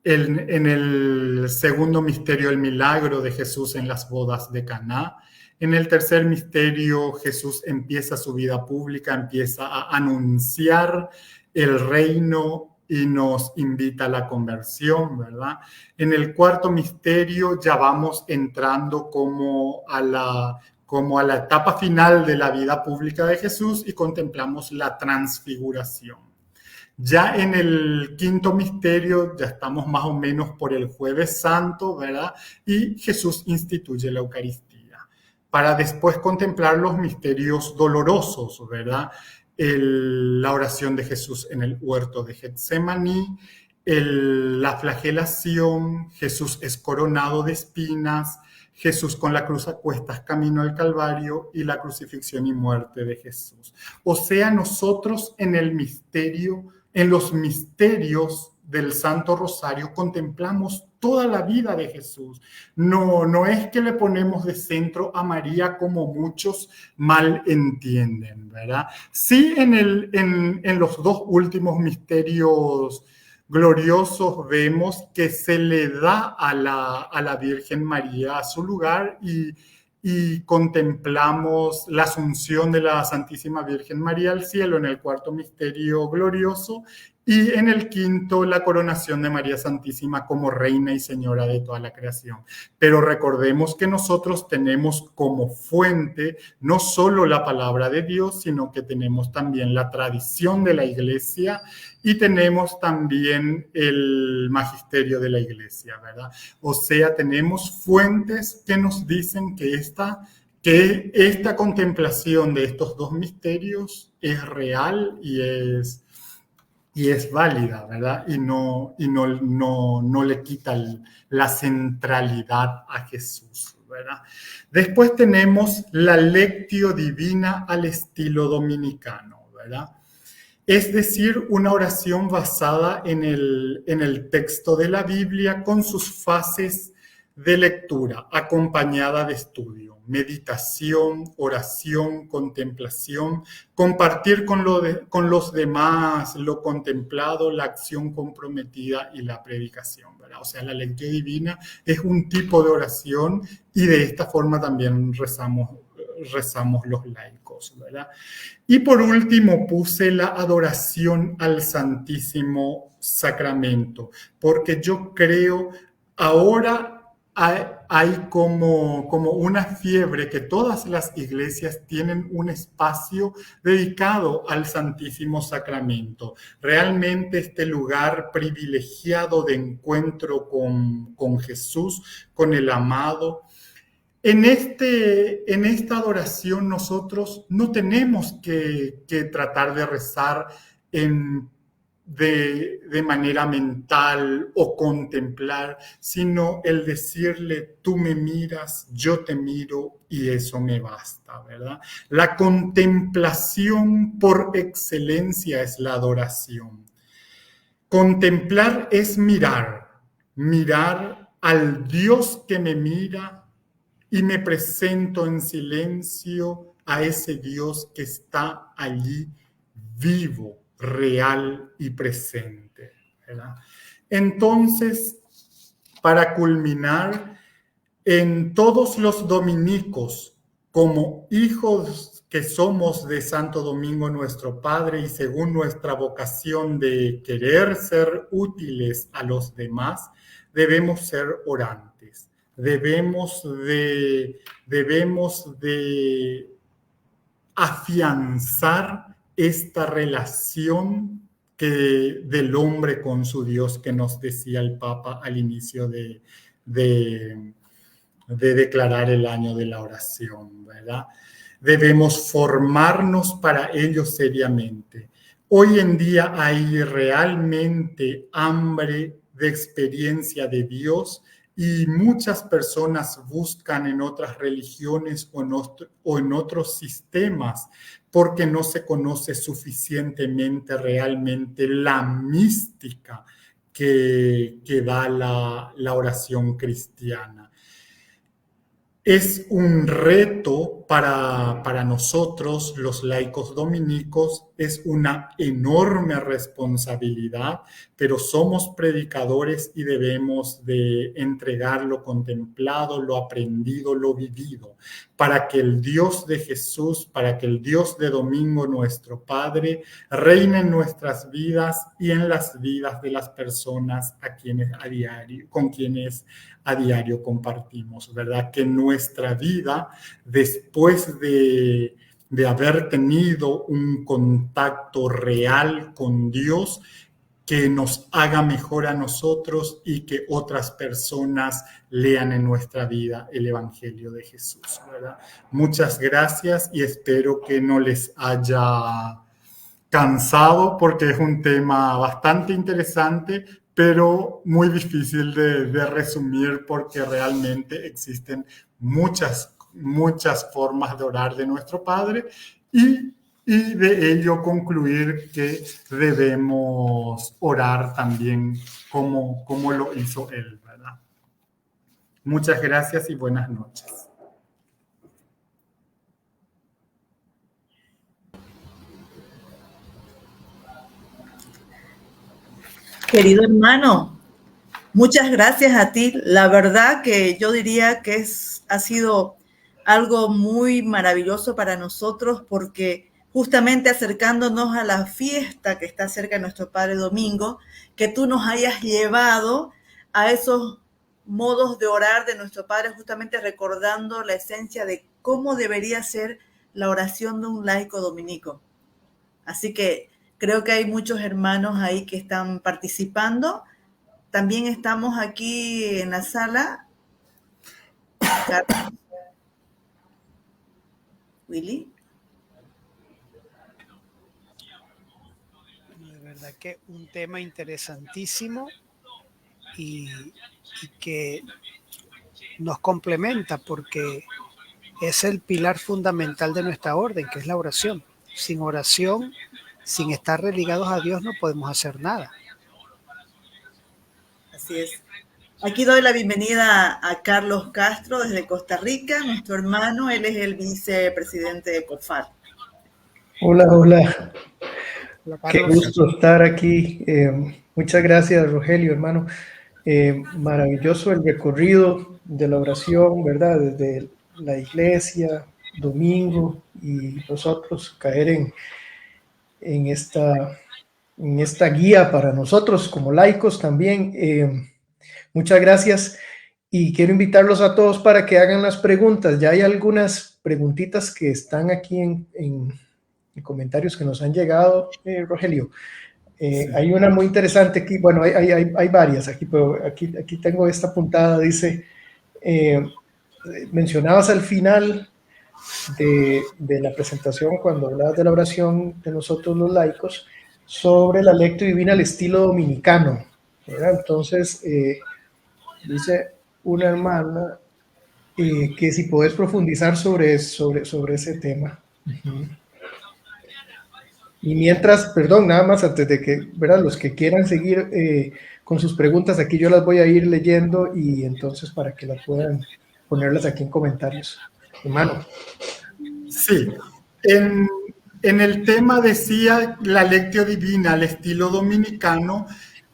en el segundo misterio el milagro de Jesús en las bodas de Caná. En el tercer misterio Jesús empieza su vida pública, empieza a anunciar el reino y nos invita a la conversión, ¿verdad? En el cuarto misterio ya vamos entrando como a la como a la etapa final de la vida pública de Jesús y contemplamos la transfiguración. Ya en el quinto misterio, ya estamos más o menos por el Jueves Santo, ¿verdad? Y Jesús instituye la Eucaristía, para después contemplar los misterios dolorosos, ¿verdad? La oración de Jesús en el huerto de Getsemaní, la flagelación, Jesús es coronado de espinas, Jesús con la cruz a cuestas camino al Calvario y la crucifixión y muerte de Jesús. O sea, nosotros en los misterios del Santo Rosario contemplamos toda la vida de Jesús. No es que le ponemos de centro a María como muchos mal entienden, ¿verdad? Sí, en los dos últimos misterios gloriosos vemos que se le da a la Virgen María a su lugar y contemplamos la asunción de la Santísima Virgen María al cielo en el cuarto misterio glorioso y en el quinto la coronación de María Santísima como Reina y Señora de toda la creación. Pero recordemos que nosotros tenemos como fuente no solo la palabra de Dios, sino que tenemos también la tradición de la Iglesia y tenemos también el magisterio de la Iglesia, ¿verdad? O sea, tenemos fuentes que nos dicen que esta contemplación de estos dos misterios es real y es válida, ¿verdad? Y no le quita la centralidad a Jesús, ¿verdad? Después tenemos la Lectio Divina al estilo dominicano, ¿verdad? Es decir, una oración basada en el texto de la Biblia con sus fases de lectura, acompañada de estudio, meditación, oración, contemplación, compartir con los demás lo contemplado, la acción comprometida y la predicación, ¿verdad? O sea, la lectio divina es un tipo de oración y de esta forma también rezamos los laicos, ¿verdad? Y por último puse la adoración al Santísimo Sacramento, porque yo creo ahora hay como una fiebre que todas las iglesias tienen un espacio dedicado al Santísimo Sacramento. Realmente este lugar privilegiado de encuentro con Jesús, con el amado. En esta adoración nosotros no tenemos que tratar de rezar de manera mental o contemplar, sino el decirle, tú me miras, yo te miro y eso me basta, ¿verdad? La contemplación por excelencia es la adoración. Contemplar es mirar al Dios que me mira y me presento en silencio a ese Dios que está allí vivo, real y presente, ¿verdad? Entonces, para culminar, en todos los dominicos, como hijos que somos de Santo Domingo nuestro Padre y según nuestra vocación de querer ser útiles a los demás, debemos ser orantes. Debemos de afianzar esta relación del hombre con su Dios que nos decía el Papa al inicio de declarar el año de la oración, ¿verdad? Debemos formarnos para ello seriamente. Hoy en día hay realmente hambre de experiencia de Dios y muchas personas buscan en otras religiones o en otros sistemas porque no se conoce suficientemente realmente la mística que da la oración cristiana. Es un reto para nosotros, los laicos dominicos, es una enorme responsabilidad, pero somos predicadores y debemos de entregar lo contemplado, lo aprendido, lo vivido, para que el Dios de Jesús, para que el Dios de Domingo, nuestro Padre, reine en nuestras vidas y en las vidas de las personas con quienes a diario compartimos, ¿verdad? Que nuestra vida, después de haber tenido un contacto real con Dios, que nos haga mejor a nosotros y que otras personas lean en nuestra vida el Evangelio de Jesús, ¿verdad? Muchas gracias y espero que no les haya cansado porque es un tema bastante interesante, pero muy difícil de resumir porque realmente existen muchas formas de orar de nuestro Padre y de ello concluir que debemos orar también como lo hizo Él, ¿verdad? Muchas gracias y buenas noches. Querido hermano, muchas gracias a ti. La verdad que yo diría que ha sido algo muy maravilloso para nosotros porque justamente acercándonos a la fiesta que está cerca de nuestro Padre Domingo, que tú nos hayas llevado a esos modos de orar de nuestro Padre, justamente recordando la esencia de cómo debería ser la oración de un laico dominico. Así que creo que hay muchos hermanos ahí que están participando. También estamos aquí en la sala. Willy. De verdad que un tema interesantísimo y que nos complementa porque es el pilar fundamental de nuestra orden, que es la oración. Sin oración, sin estar religados a Dios, no podemos hacer nada. Así es. Aquí doy la bienvenida a Carlos Castro desde Costa Rica, nuestro hermano. Él es el vicepresidente de COFAR. Hola, hola. Qué gusto estar aquí. Muchas gracias, Rogelio, hermano. Maravilloso el recorrido de la oración, ¿verdad? Desde la iglesia, domingo, y nosotros caer en esta guía para nosotros como laicos también. Muchas gracias y quiero invitarlos a todos para que hagan las preguntas. Ya hay algunas preguntitas que están aquí en comentarios que nos han llegado, Rogelio. Sí. Hay una muy interesante aquí, bueno, hay varias aquí, pero aquí tengo esta apuntada, dice, mencionabas al final de la presentación, cuando hablabas de la oración de nosotros los laicos, sobre la lectio divina al estilo dominicano, ¿verdad? Entonces, dice una hermana que si puedes profundizar sobre ese tema. Uh-huh. Y mientras, perdón, nada más antes de que, ¿verdad? Los que quieran seguir con sus preguntas, aquí yo las voy a ir leyendo y entonces para que las puedan ponerlas aquí en comentarios. Hermano. Sí, en el tema decía la lectio divina al estilo dominicano,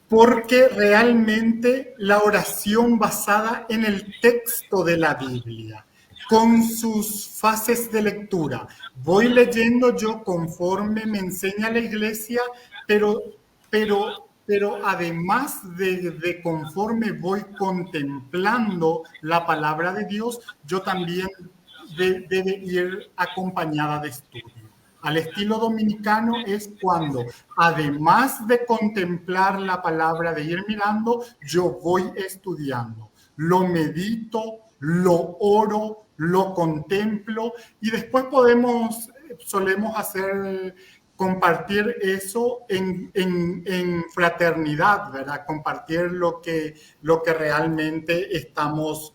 porque realmente la oración basada en el texto de la Biblia, con sus fases de lectura. Voy leyendo yo conforme me enseña la iglesia, pero además de conforme voy contemplando la palabra de Dios, yo también debe ir acompañada de estudio. Al estilo dominicano es cuando, además de contemplar la palabra, de ir mirando, yo voy estudiando, lo medito, lo oro, lo contemplo y después solemos compartir eso en fraternidad, ¿verdad? Compartir lo que realmente estamos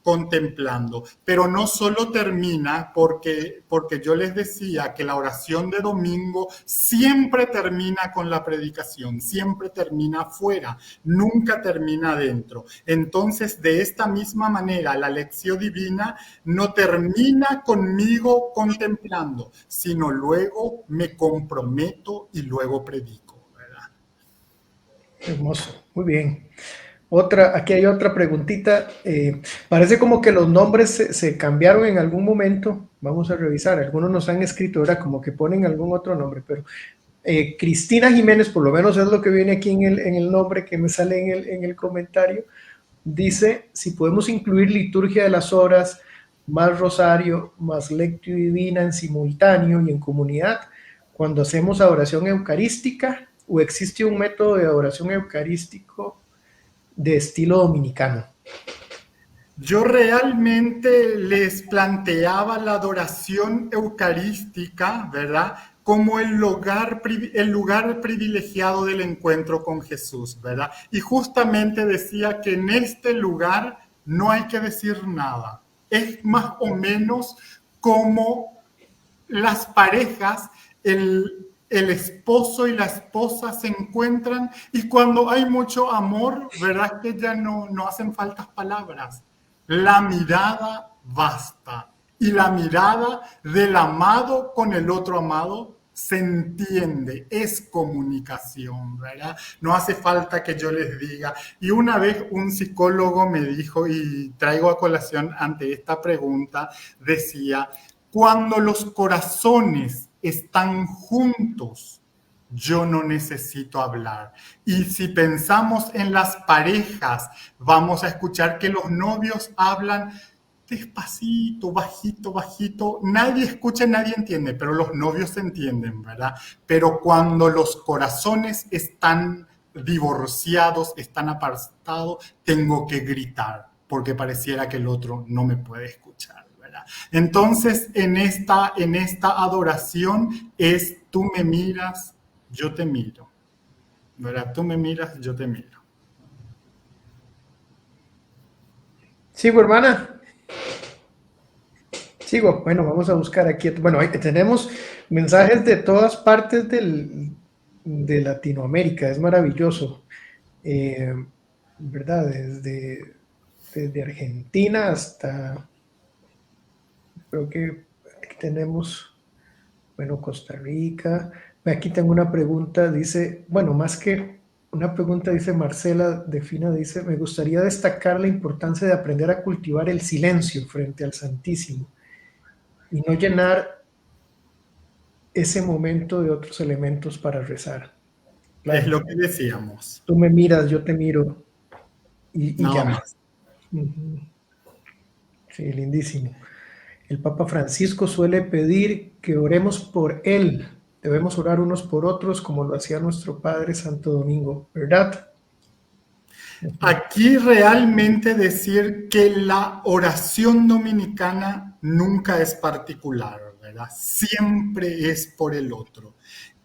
contemplando, pero no solo termina porque yo les decía que la oración de domingo siempre termina con la predicación, siempre termina afuera, nunca termina adentro. Entonces, de esta misma manera, la lección divina no termina conmigo contemplando, sino luego me comprometo y luego predico, ¿verdad? Hermoso, muy bien. Aquí hay otra preguntita. Parece como que los nombres se cambiaron en algún momento. Vamos a revisar. Algunos nos han escrito ahora como que ponen algún otro nombre, pero Cristina Jiménez, por lo menos es lo que viene aquí en el nombre que me sale en el comentario. dice si podemos incluir liturgia de las horas, más rosario, más lectio divina en simultáneo y en comunidad cuando hacemos adoración eucarística, o existe un método de adoración eucarístico de estilo dominicano. Yo realmente les planteaba la adoración eucarística, ¿verdad? Como el lugar privilegiado del encuentro con Jesús, ¿verdad? Y justamente decía que en este lugar no hay que decir nada. Es más o menos como las parejas, el esposo y la esposa se encuentran y cuando hay mucho amor, ¿verdad? Que ya no hacen faltas palabras. La mirada basta. Y la mirada del amado con el otro amado se entiende, es comunicación, ¿verdad? No hace falta que yo les diga. Y una vez un psicólogo me dijo, y traigo a colación ante esta pregunta, decía, cuando los corazones están juntos, yo no necesito hablar. Y si pensamos en las parejas, vamos a escuchar que los novios hablan despacito, bajito, bajito. Nadie escucha, nadie entiende, pero los novios se entienden, ¿verdad? Pero cuando los corazones están divorciados, están apartados, tengo que gritar, porque pareciera que el otro no me puede escuchar. Entonces, en esta adoración es tú me miras, yo te miro. ¿Verdad? Tú me miras, yo te miro. ¿Sigo, hermana? Sigo. Bueno, vamos a buscar aquí. Bueno, tenemos mensajes de todas partes de Latinoamérica. Es maravilloso. ¿Verdad? Desde Argentina hasta... Creo que aquí tenemos, bueno, Costa Rica. Aquí tengo una pregunta, dice, bueno, más que una pregunta, dice Marcela de Fina, dice, me gustaría destacar la importancia de aprender a cultivar el silencio frente al Santísimo y no llenar ese momento de otros elementos para rezar. Claro. Es lo que decíamos. Tú me miras, yo te miro y ya más. Sí, lindísimo. El Papa Francisco suele pedir que oremos por él. Debemos orar unos por otros como lo hacía nuestro Padre Santo Domingo, ¿verdad? Aquí realmente decir que la oración dominicana nunca es particular, ¿verdad? Siempre es por el otro.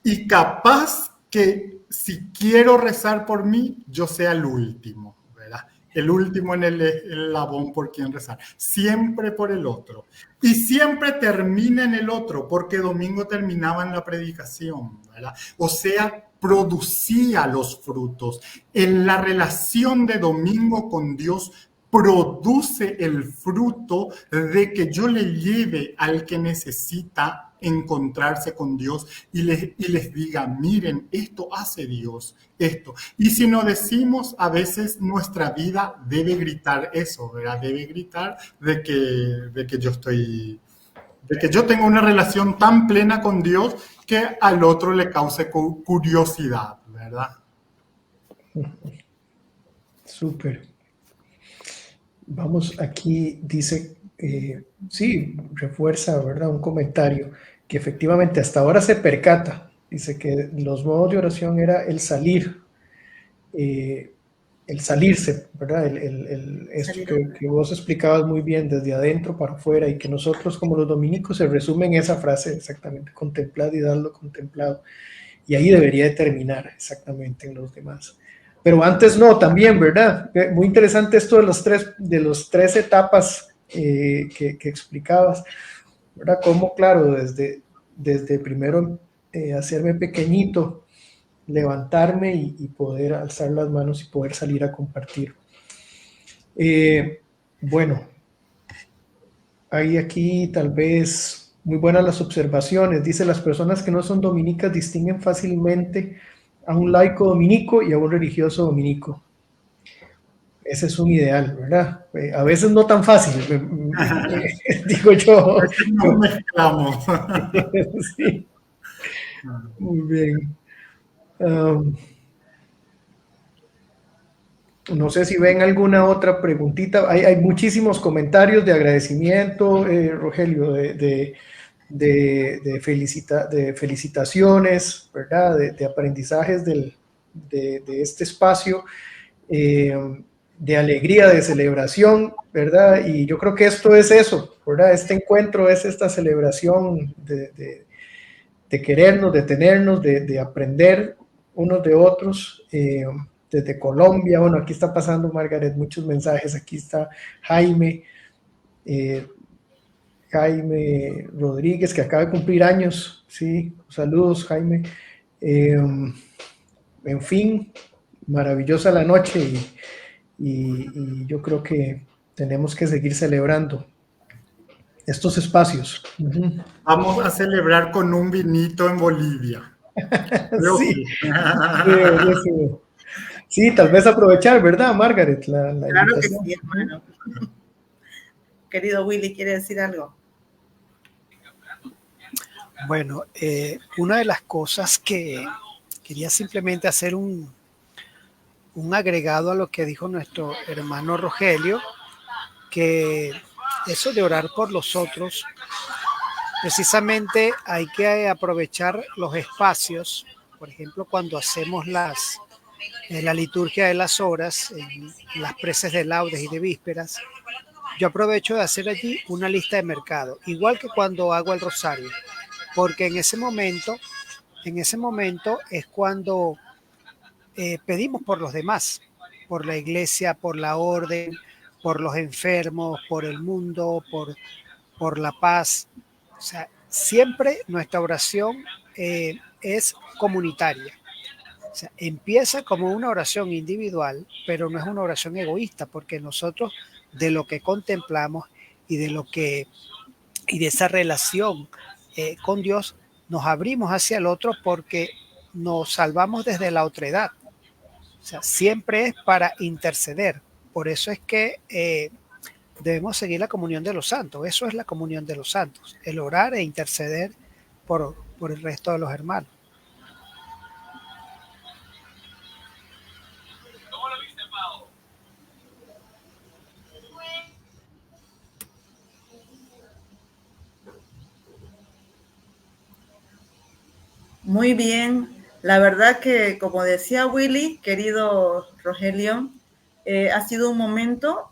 Y capaz que si quiero rezar por mí, yo sea el último, ¿verdad? El último en el eslabón por quien rezar. Siempre por el otro. Y siempre termina en el otro, porque domingo terminaba en la predicación, ¿verdad? O sea, producía los frutos. En la relación de domingo con Dios produce el fruto de que yo le lleve al que necesita encontrarse con Dios y les diga, miren, esto hace Dios, esto. Y si no decimos, a veces nuestra vida debe gritar eso, ¿verdad? Debe gritar de que yo estoy, de que yo tengo una relación tan plena con Dios que al otro le cause curiosidad, ¿verdad? Súper. Vamos, aquí dice, sí, refuerza, ¿verdad? Un comentario que efectivamente hasta ahora se percata. Dice que los modos de oración era el salir, el salirse, ¿verdad? Esto que vos explicabas muy bien, desde adentro para afuera, y que nosotros como los dominicos se resume en esa frase exactamente, contemplad y dadlo contemplado. Y ahí debería de terminar exactamente en los demás. Pero antes no, también, ¿verdad? Muy interesante esto de los tres etapas que explicabas, ¿verdad? Cómo, claro, desde primero hacerme pequeñito, levantarme y poder alzar las manos y poder salir a compartir. Bueno, hay aquí tal vez muy buenas las observaciones. Dice, las personas que no son dominicas distinguen fácilmente a un laico dominico y a un religioso dominico. Ese es un ideal, ¿verdad? A veces no tan fácil, digo yo. Nos mezclamos. Sí. Muy bien. No sé si ven alguna otra preguntita. Hay muchísimos comentarios de agradecimiento, Rogelio, de felicitaciones, ¿verdad? De aprendizajes de este espacio, de alegría, de celebración, ¿verdad? Y yo creo que esto es eso, ¿verdad? Este encuentro es esta celebración de querernos, de tenernos, de aprender unos de otros. Desde Colombia, bueno, aquí está pasando Margaret muchos mensajes, aquí está Jaime, Jaime Rodríguez, que acaba de cumplir años, sí, saludos Jaime. En fin, maravillosa la noche y yo creo que tenemos que seguir celebrando estos espacios. Vamos a celebrar con un vinito en Bolivia. Sí, sí, sí, tal vez aprovechar, ¿verdad, Margaret? Claro que sí, hermano. Querido Willy, ¿quiere decir algo? Bueno, una de las cosas que quería simplemente hacer un agregado a lo que dijo nuestro hermano Rogelio, que eso de orar por los otros, precisamente hay que aprovechar los espacios, por ejemplo, cuando hacemos la liturgia de las horas, en las preces de laudes y de vísperas, yo aprovecho de hacer allí una lista de mercado, igual que cuando hago el rosario, porque en ese momento es cuando pedimos por los demás, por la iglesia, por la orden, por los enfermos, por el mundo, por la paz. O sea, siempre nuestra oración es comunitaria. O sea, empieza como una oración individual, pero no es una oración egoísta, porque nosotros de lo que contemplamos y de esa relación con Dios nos abrimos hacia el otro porque nos salvamos desde la otredad. O sea, siempre es para interceder. Por eso es que debemos seguir la comunión de los santos. Eso es la comunión de los santos, el orar e interceder por el resto de los hermanos. Muy bien. La verdad que, como decía Willy, querido Rogelio, ha sido un momento,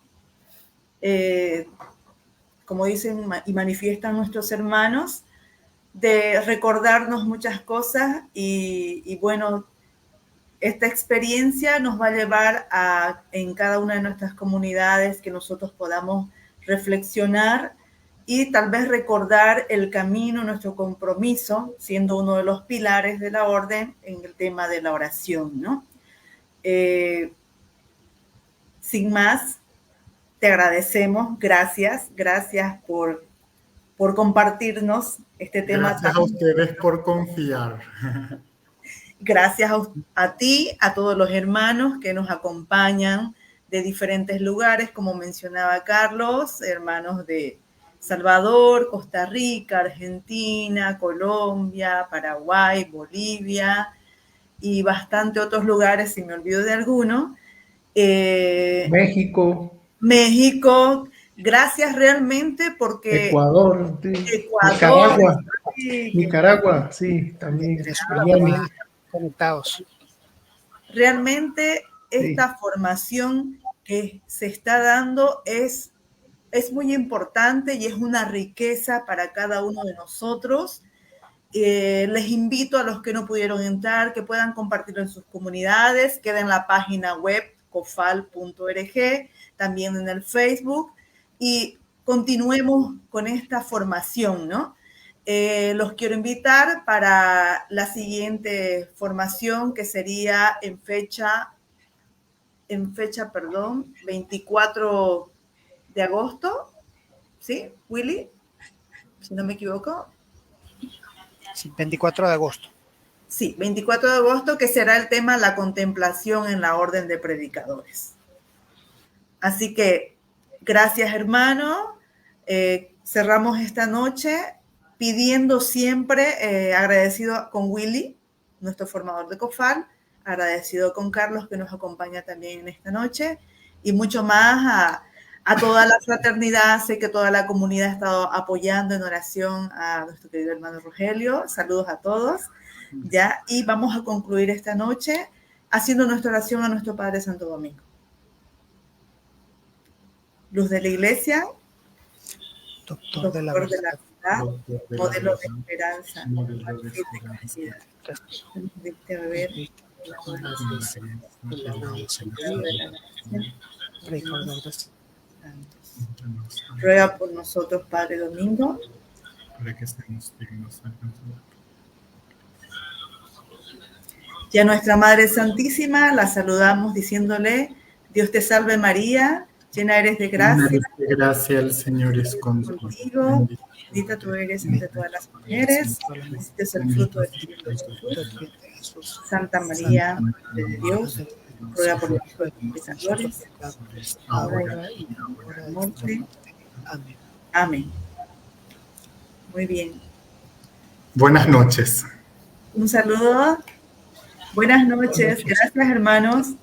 como dicen y manifiestan nuestros hermanos, de recordarnos muchas cosas y bueno, esta experiencia nos va a llevar a, en cada una de nuestras comunidades, que nosotros podamos reflexionar y tal vez recordar el camino, nuestro compromiso, siendo uno de los pilares de la orden en el tema de la oración, ¿no? Sin más, te agradecemos, gracias por compartirnos este tema. Gracias a ustedes por confiar. Gracias a ti, a todos los hermanos que nos acompañan de diferentes lugares, como mencionaba Carlos, hermanos de Salvador, Costa Rica, Argentina, Colombia, Paraguay, Bolivia y bastante otros lugares, si me olvido de alguno. México, gracias realmente porque... Ecuador, sí. Nicaragua, sí, Nicaragua, sí, también. Conectados. Realmente esta formación que se está dando es muy importante y es una riqueza para cada uno de nosotros. Les invito a los que no pudieron entrar que puedan compartirlo en sus comunidades, queda en la página web cofal.org, también en el Facebook, y continuemos con esta formación, ¿no? Los quiero invitar para la siguiente formación, que sería en fecha, 24 de agosto, ¿sí, Willy? Si no me equivoco. Sí, 24 de agosto. Sí, 24 de agosto, que será el tema la contemplación en la orden de predicadores. Así que, gracias, hermano. Cerramos esta noche pidiendo siempre, agradecido con Willy, nuestro formador de COFAL, agradecido con Carlos, que nos acompaña también en esta noche, y mucho más a toda la fraternidad. Sé que toda la comunidad ha estado apoyando en oración a nuestro querido hermano Rogelio. Saludos a todos, ¿ya? Y vamos a concluir esta noche haciendo nuestra oración a nuestro Padre Santo Domingo. Luz de la Iglesia, Doctor de la verdad, modelo de esperanza, mártir de caridad, permite beber la ruega por nosotros, Padre Domingo, para que estemos dignos. Y a nuestra Madre Santísima la saludamos diciéndole: Dios te salve María, llena eres de gracia. El Señor es contigo. Bendita tú eres entre todas las mujeres, bendito es el fruto de tu vientre Jesús. Santa María, Madre de Dios, ruega por nosotros pecadores, ahora y en la hora de nuestra muerte. Amén. Amén. Muy bien. Buenas noches. Un saludo. Buenas noches. Gracias, hermanos.